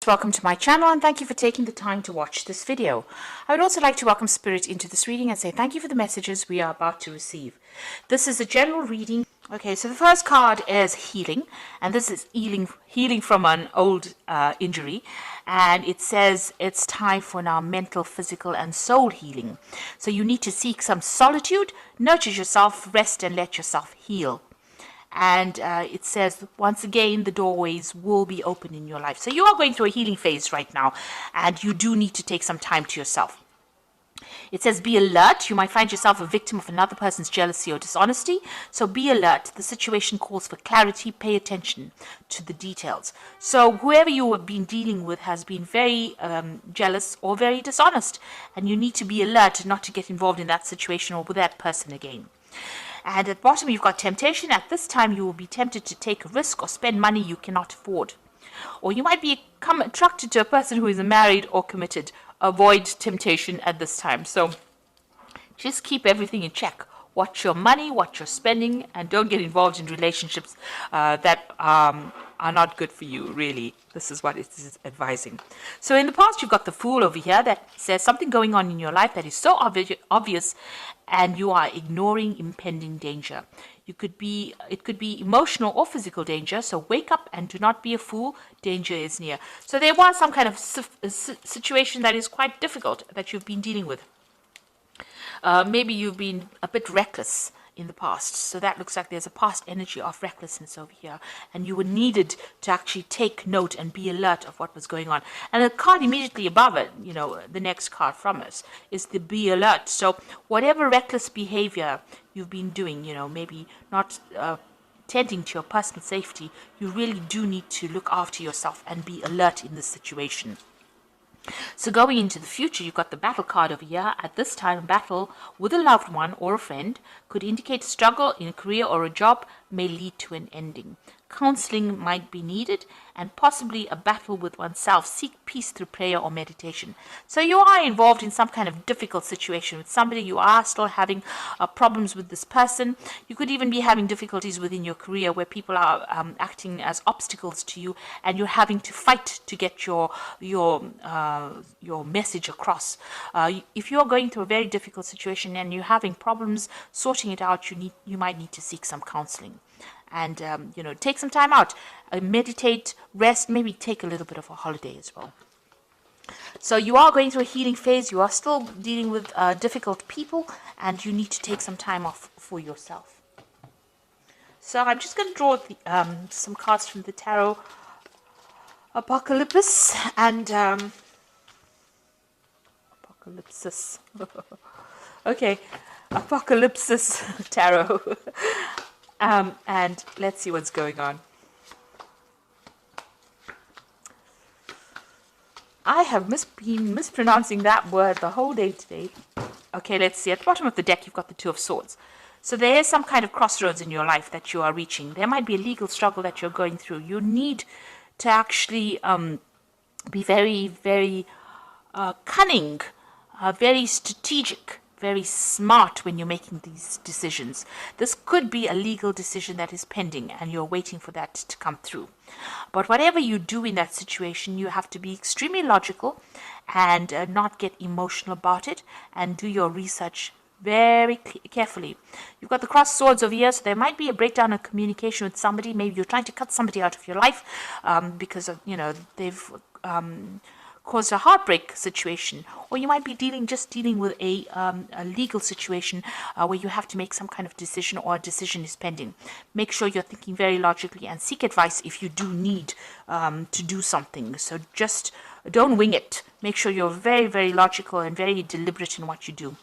Welcome to my channel and thank you for taking the time to watch this video. I would also like to welcome Spirit into this reading and say thank you for the messages we are about to receive. This is a general reading. Okay, so the first card is healing, and this is healing from an old injury, and it says it's time for now mental, physical and soul healing. So you need to seek some solitude, nurture yourself, rest and let yourself heal. And it says, once again, the doorways will be open in your life. So you are going through a healing phase right now, and you do need to take some time to yourself. It says, be alert. You might find yourself a victim of another person's jealousy or dishonesty. So be alert. The situation calls for clarity. Pay attention to the details. So whoever you have been dealing with has been very jealous or very dishonest. And you need to be alert not to get involved in that situation or with that person again. And at the bottom, you've got temptation. At this time, you will be tempted to take a risk or spend money you cannot afford. Or you might become attracted to a person who is married or committed. Avoid temptation at this time. So just keep everything in check. Watch your money, watch your spending, and don't get involved in relationships that are not good for you, really. This is what it is advising. So in the past, you've got the Fool over here that says something going on in your life that is so obvious and you are ignoring impending danger. It could be emotional or physical danger, so wake up and do not be a fool. Danger is near. So there was some kind of situation that is quite difficult that you've been dealing with. Maybe you've been a bit reckless in the past. So that looks like there's a past energy of recklessness over here. And you were needed to actually take note and be alert of what was going on. And the card immediately above it, the next card from us, is the be alert. So whatever reckless behavior you've been doing, maybe not tending to your personal safety, you really do need to look after yourself and be alert in this situation. So going into the future, you've got the battle card over here. At this time, battle with a loved one or a friend could indicate struggle in a career or a job may lead to an ending. Counseling might be needed and possibly a battle with oneself. Seek peace through prayer or meditation. So you are involved in some kind of difficult situation with somebody. You are still having problems with this person. You could even be having difficulties within your career where people are acting as obstacles to you, and you're having to fight to get your message across. If you're going through a very difficult situation and you're having problems sorting it out, you might need to seek some counseling. And, take some time out, meditate, rest, maybe take a little bit of a holiday as well. So you are going through a healing phase. You are still dealing with difficult people, and you need to take some time off for yourself. So I'm just going to draw some cards from the Tarot Apocalypse and Apocalypsis. Okay, Apocalypsis Tarot. And let's see what's going on. I have been mispronouncing that word the whole day today. Okay, let's see. At the bottom of the deck, you've got the Two of Swords. So there is some kind of crossroads in your life that you are reaching. There might be a legal struggle that you're going through. You need to actually be very, very cunning, very strategic, very smart when you're making these decisions. This could be a legal decision that is pending and you're waiting for that to come through. But whatever you do in that situation, you have to be extremely logical and not get emotional about it, and do your research very carefully. You've got the crossed swords over here, so there might be a breakdown of communication with somebody. Maybe you're trying to cut somebody out of your life because of, they've caused a heartbreak situation, or you might be dealing with a legal situation where you have to make some kind of decision, or a decision is pending. Make sure you're thinking very logically and seek advice if you do need to do something. So just don't wing it. Make sure you're very, very logical and very deliberate in what you do.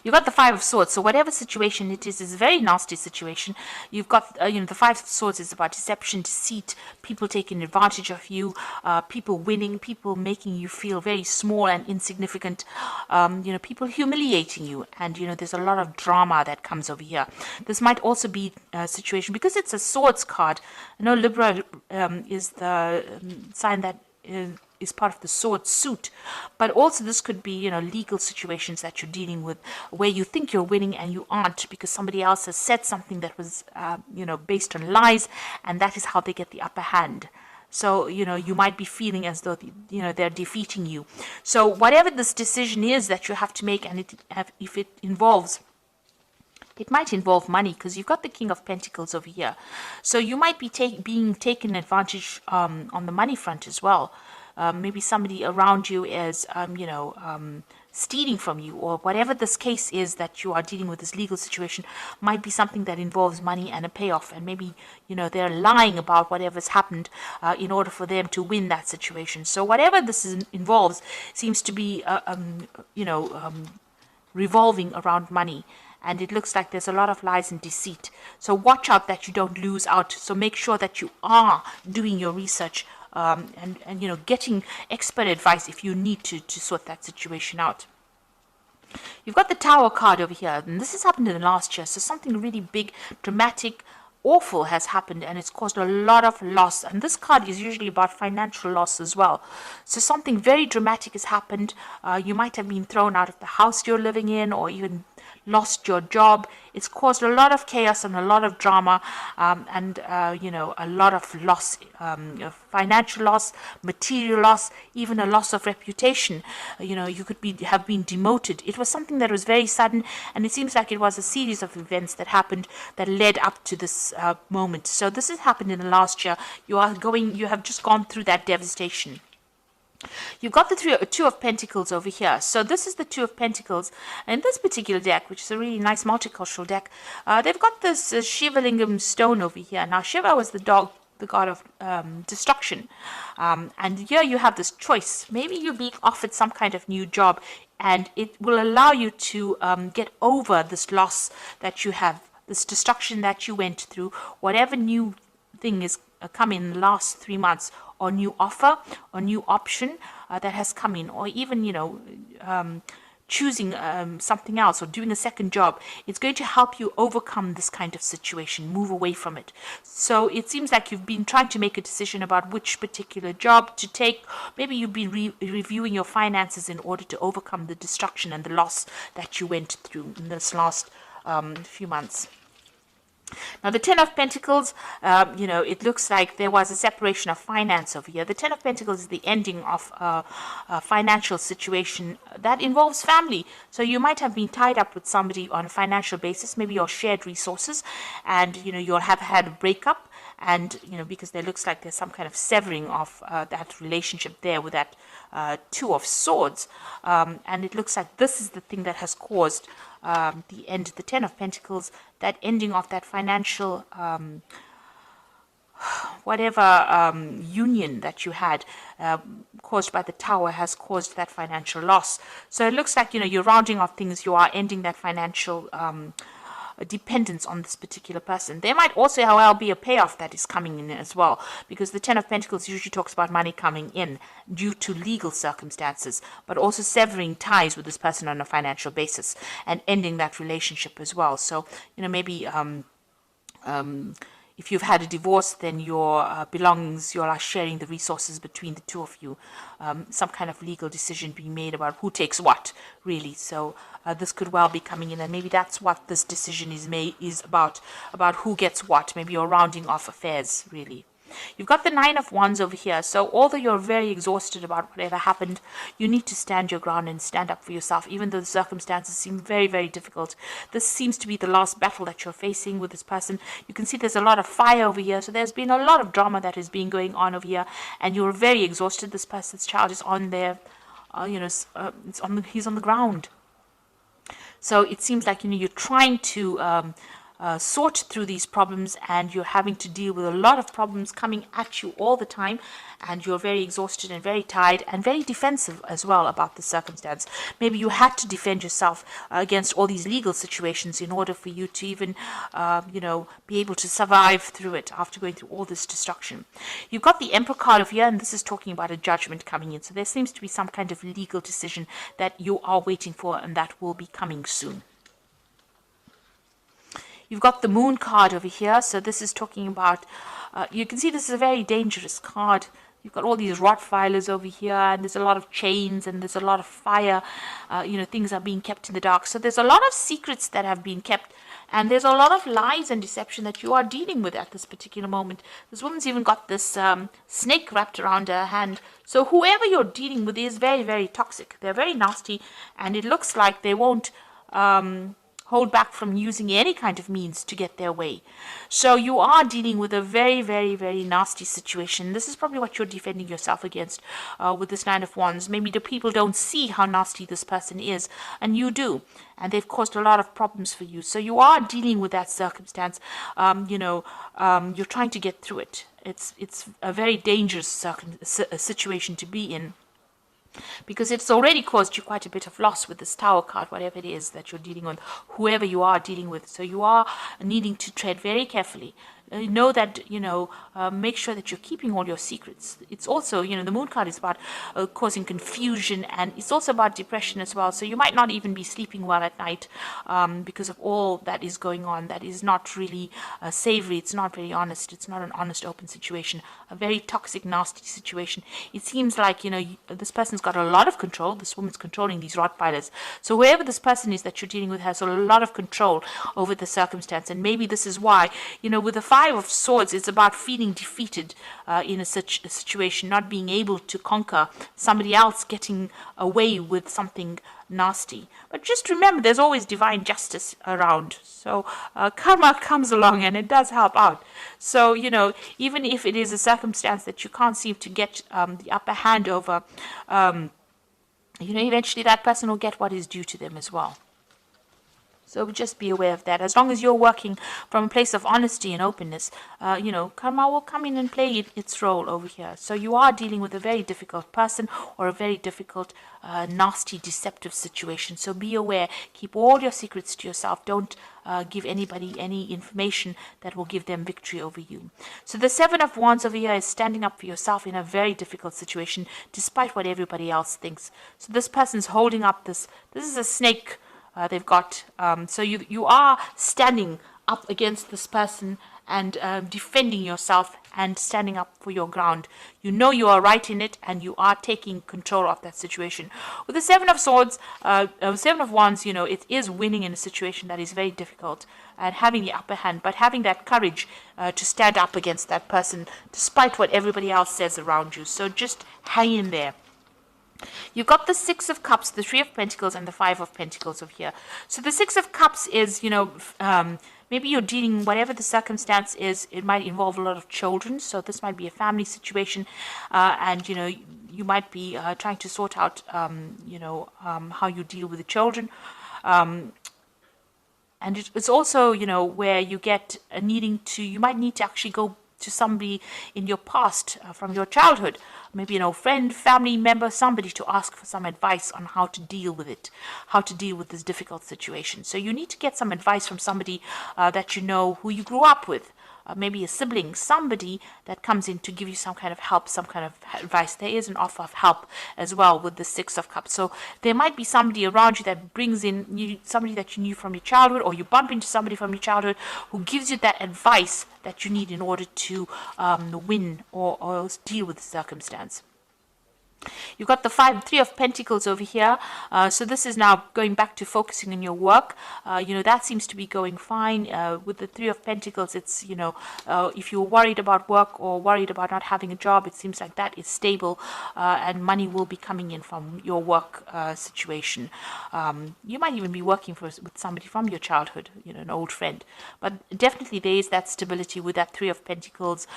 You've got the Five of Swords, so whatever situation it is a very nasty situation. You've got, the Five of Swords is about deception, deceit, people taking advantage of you, people winning, people making you feel very small and insignificant, people humiliating you, and, there's a lot of drama that comes over here. This might also be a situation, because it's a Swords card. Libra is the sign that is part of the sword suit, but also this could be legal situations that you're dealing with where you think you're winning and you aren't, because somebody else has said something that was based on lies, and that is how they get the upper hand. So, you might be feeling as though, they're defeating you. So whatever this decision is that you have to make, and if it might involve money, because you've got the King of Pentacles over here. So you might be being taken advantage on the money front as well. Maybe somebody around you is, stealing from you, or whatever this case is that you are dealing with, this legal situation might be something that involves money and a payoff. And maybe, they're lying about whatever's happened in order for them to win that situation. So whatever this involves seems to be, revolving around money. And it looks like there's a lot of lies and deceit. So watch out that you don't lose out. So make sure that you are doing your research and getting expert advice if you need to sort that situation out. You've got the Tower card over here, and this has happened in the last year. So something really big, dramatic, awful has happened, and it's caused a lot of loss. And this card is usually about financial loss as well. So something very dramatic has happened. You might have been thrown out of the house you're living in, or even lost your job. It's caused a lot of chaos and a lot of drama, and a lot of loss, financial loss, material loss, even a loss of reputation. You could have been demoted. It was something that was very sudden, and it seems like it was a series of events that happened that led up to this moment. So this has happened in the last year. You have just gone through that devastation. You've got the Two of Pentacles over here. So this is the Two of Pentacles. And this particular deck, which is a really nice multicultural deck, they've got this Shiva Lingam stone over here. Now, Shiva was the god of destruction. And here you have this choice. Maybe you're being offered some kind of new job, and it will allow you to get over this loss that you have, this destruction that you went through, whatever new thing is come in the last 3 months, or new offer or new option that has come in, or even choosing something else or doing a second job. It's going to help you overcome this kind of situation, move away from it. So it seems like you've been trying to make a decision about which particular job to take. Maybe you've been reviewing your finances in order to overcome the destruction and the loss that you went through in this last few months. Now, the Ten of Pentacles, it looks like there was a separation of finance over here. The Ten of Pentacles is the ending of a financial situation that involves family. So you might have been tied up with somebody on a financial basis, maybe your shared resources, and, you'll have had a breakup. And, because there looks like there's some kind of severing of that relationship there with that Two of Swords. And it looks like this is the thing that has caused the end, the Ten of Pentacles, that ending of that financial union that you had caused by the Tower has caused that financial loss. So it looks like, you're rounding off things, you are ending that financial dependence on this particular person. There might also, however, be a payoff that is coming in as well, because the Ten of Pentacles usually talks about money coming in due to legal circumstances, but also severing ties with this person on a financial basis and ending that relationship as well. So, maybe if you've had a divorce, then your belongings, you are sharing the resources between the two of you. Some kind of legal decision being made about who takes what, really. So this could well be coming in, and maybe that's what this decision is about who gets what. Maybe you're rounding off affairs, really. You've got the Nine of Wands over here. So although you're very exhausted about whatever happened, you need to stand your ground and stand up for yourself, even though the circumstances seem very, very difficult. This seems to be the last battle that you're facing with this person. You can see there's a lot of fire over here. So there's been a lot of drama that has been going on over here, and you're very exhausted. This person's child is on there, he's on the ground. So it seems like, you're trying to sort through these problems, and you're having to deal with a lot of problems coming at you all the time, and you're very exhausted and very tired and very defensive as well about the circumstance. Maybe you had to defend yourself against all these legal situations in order for you to even be able to survive through it after going through all this destruction. You've got the Emperor card over here, and this is talking about a judgment coming in. So there seems to be some kind of legal decision that you are waiting for, and that will be coming soon. You've got the Moon card over here. So this is talking about, you can see this is a very dangerous card. You've got all these Rottweilers over here, and there's a lot of chains, and there's a lot of fire. Things are being kept in the dark. So there's a lot of secrets that have been kept And there's a lot of lies and deception that you are dealing with at this particular moment. This woman's even got this snake wrapped around her hand. So whoever you're dealing with is very, very toxic. They're very nasty, and it looks like they won't hold back from using any kind of means to get their way. So you are dealing with a very, very, very nasty situation. This is probably what you're defending yourself against with this Nine of Wands. Maybe the people don't see how nasty this person is, and you do. And they've caused a lot of problems for you. So you are dealing with that circumstance. You're trying to get through it. It's a very dangerous situation to be in, because it's already caused you quite a bit of loss with this Tower card, whatever it is that you're dealing with, whoever you are dealing with. So you are needing to tread very carefully. Know that, make sure that you're keeping all your secrets. It's also, the Moon card is about causing confusion, and it's also about depression as well. So you might not even be sleeping well at night because of all that is going on. That is not really savory. It's not very honest. It's not an honest, open situation. A very toxic, nasty situation. It seems like, this person's got a lot of control. This woman's controlling these Rottweilers. So whoever this person is that you're dealing with has a lot of control over the circumstance. And maybe this is why, with the Five of Swords, it's about feeling defeated in a situation, not being able to conquer somebody else, getting away with something nasty. But just remember, there's always divine justice around. So karma comes along and it does help out. So, even if it is a circumstance that you can't seem to get the upper hand over, eventually that person will get what is due to them as well. So just be aware of that. As long as you're working from a place of honesty and openness, karma will come in and play its role over here. So you are dealing with a very difficult person or a very difficult, nasty, deceptive situation. So be aware. Keep all your secrets to yourself. Don't give anybody any information that will give them victory over you. So the Seven of Wands over here is standing up for yourself in a very difficult situation, despite what everybody else thinks. So this person's holding up this is a snake they've got. So you are standing up against this person and defending yourself and standing up for your ground. You know you are right in it, and you are taking control of that situation. With the Seven of Swords, Seven of Wands, it is winning in a situation that is very difficult and having the upper hand, but having that courage to stand up against that person despite what everybody else says around you. So just hang in there. You've got the Six of Cups, the Three of Pentacles, and the Five of Pentacles over here. So the Six of Cups is, maybe you're dealing, whatever the circumstance is, it might involve a lot of children. So this might be a family situation, and, you might be trying to sort out, how you deal with the children. And it's also, where you get you might need to actually go to somebody in your past from your childhood, maybe friend, family member, somebody, to ask for some advice on how to deal with it, how to deal with this difficult situation. So you need to get some advice from somebody that who you grew up with. Maybe a sibling, somebody that comes in to give you some kind of help, some kind of advice. There is an offer of help as well with the Six of Cups. So there might be somebody around you that brings in somebody that you knew from your childhood, or you bump into somebody from your childhood who gives you that advice that you need in order to win or deal with the circumstance. You've got the Three of Pentacles over here. So this is now going back to focusing on your work. That seems to be going fine. With the Three of Pentacles, it's, if you're worried about work or worried about not having a job, it seems like that is stable, and money will be coming in from your work situation. You might even be working with somebody from your childhood, an old friend. But definitely there is that stability with that Three of Pentacles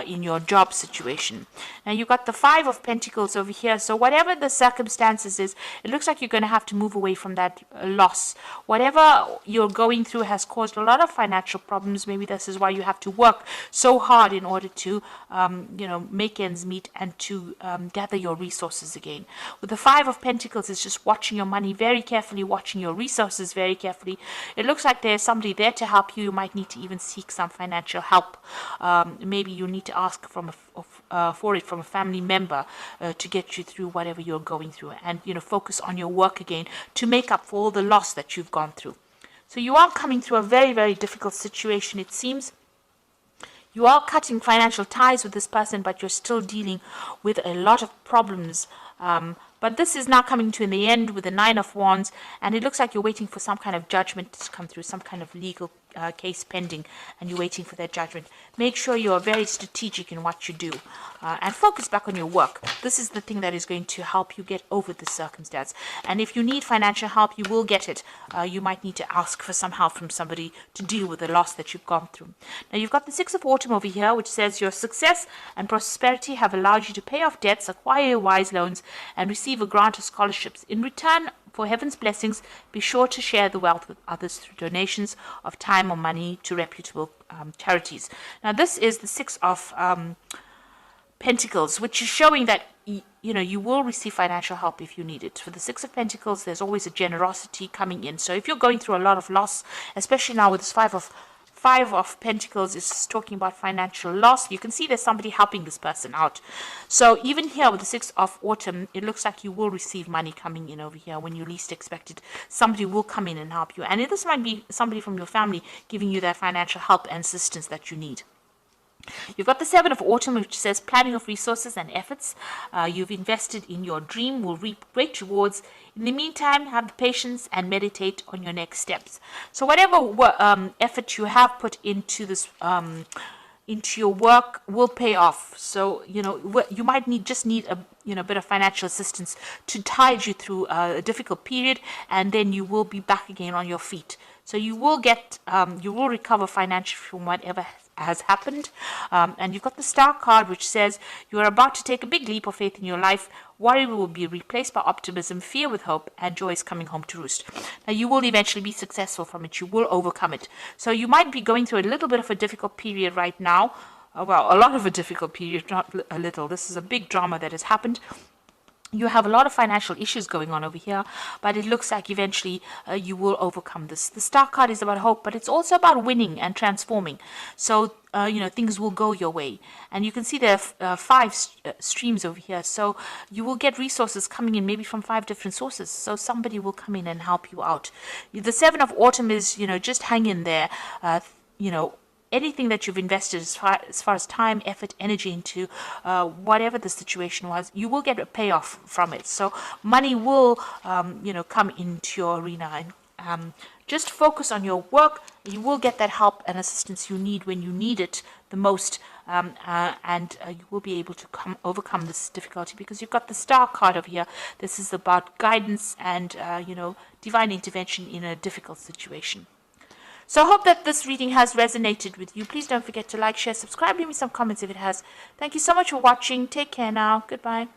in your job situation. Now you've got the Five of Pentacles over here. So whatever the circumstances is, it looks like you're going to have to move away from that loss. Whatever you're going through has caused a lot of financial problems. Maybe this is why you have to work so hard in order to make ends meet and to gather your resources again. With the Five of Pentacles, it's just watching your money very carefully, watching your resources very carefully. It looks like there's somebody there to help you. You might need to even seek some financial help. Maybe you need to ask for it from a family member to get you through whatever you're going through, and focus on your work again to make up for all the loss that you've gone through. So you are coming through a very, very difficult situation. It seems you are cutting financial ties with this person, but you're still dealing with a lot of problems. But this is now coming to the end with the Nine of Wands, and it looks like you're waiting for some kind of judgment to come through, some kind of legal case pending and you're waiting for their judgment. Make sure you are very strategic in what you do and focus back on your work. This is the thing that is going to help you get over this circumstance. And if you need financial help, you will get it. You might need to ask for some help from somebody to deal with the loss that you've gone through. Now you've got the Six of Autumn over here, which says your success and prosperity have allowed you to pay off debts, acquire wise loans, and receive a grant of scholarships. In return for heaven's blessings, be sure to share the wealth with others through donations of time or money to reputable charities. Now this is the Six of Pentacles, which is showing that you will receive financial help if you need it. For the Six of Pentacles, there's always a generosity coming in. So if you're going through a lot of loss, especially now with this Five of Pentacles is talking about financial loss, you can see there's somebody helping this person out. So even here with the Six of Autumn, it looks like you will receive money coming in over here when you least expect it. Somebody will come in and help you. And this might be somebody from your family giving you that financial help and assistance that you need. You've got the Seven of Autumn, which says planning of resources and efforts. You've invested in your dream, will reap great rewards. In the meantime, have the patience and meditate on your next steps. So whatever effort you have put into this, into your work, will pay off. So you might just need a bit of financial assistance to tide you through a difficult period, and then you will be back again on your feet. So you will recover financially from whatever has happened. And you've got the Star card, which says you are about to take a big leap of faith in your life. Worry will be replaced by optimism, fear with hope, and joy is coming home to roost. Now you will eventually be successful from it. You will overcome it. So you might be going through a little bit of a difficult period right now. Well, a lot of a difficult period, not a little. This is a big drama that has happened. You have a lot of financial issues going on over here, but it looks like eventually you will overcome this. The Star card is about hope, but it's also about winning and transforming. So, things will go your way. And you can see there are five streams over here. So you will get resources coming in maybe from 5 different sources. So somebody will come in and help you out. The Seven of Autumn is, just hang in there, anything that you've invested as far as time, effort, energy into whatever the situation was, you will get a payoff from it. So money will, come into your arena. And just focus on your work. You will get that help and assistance you need when you need it the most. And you will be able to overcome this difficulty because you've got the Star card over here. This is about guidance and, divine intervention in a difficult situation. So I hope that this reading has resonated with you. Please don't forget to like, share, subscribe, leave me some comments if it has. Thank you so much for watching. Take care now. Goodbye.